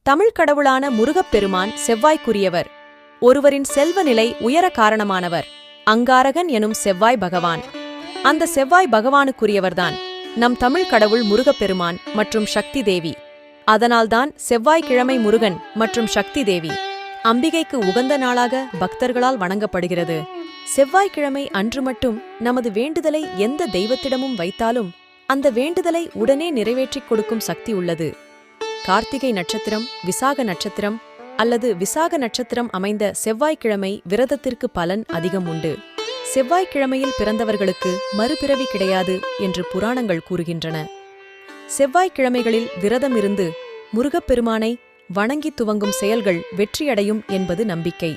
தமிழ் கடவுளான முருகப்பெருமான் செவ்வாய்க்குரியவர். ஒருவரின் செல்வ நிலை உயர காரணமானவர் அங்காரகன் எனும் செவ்வாய் பகவான். அந்த செவ்வாய் பகவானுக்குரியவர்தான் நம் தமிழ் கடவுள் முருகப்பெருமான் மற்றும் சக்தி தேவி. அதனால்தான் செவ்வாய்க்கிழமை முருகன் மற்றும் சக்தி தேவி அம்பிகைக்கு உகந்த நாளாக பக்தர்களால் வணங்கப்படுகிறது. செவ்வாய்க்கிழமை அன்று மட்டும் நமது வேண்டுதலை எந்த தெய்வத்திடமும் வைத்தாலும் அந்த வேண்டுதலை உடனே நிறைவேற்றிக் கொடுக்கும் சக்தி உள்ளது. கார்த்திகை நட்சத்திரம், விசாக நட்சத்திரம் அல்லது விசாக நட்சத்திரம் அமைந்த செவ்வாய்க்கிழமை விரதத்திற்கு பலன் அதிகம் உண்டு. செவ்வாய்க்கிழமையில் பிறந்தவர்களுக்கு மறுபிறவி கிடையாது என்று புராணங்கள் கூறுகின்றன. செவ்வாய்க்கிழமைகளில் விரதம் இருந்து முருகப்பெருமானை வணங்கி துவங்கும் செயல்கள் வெற்றியடையும் என்பது நம்பிக்கை.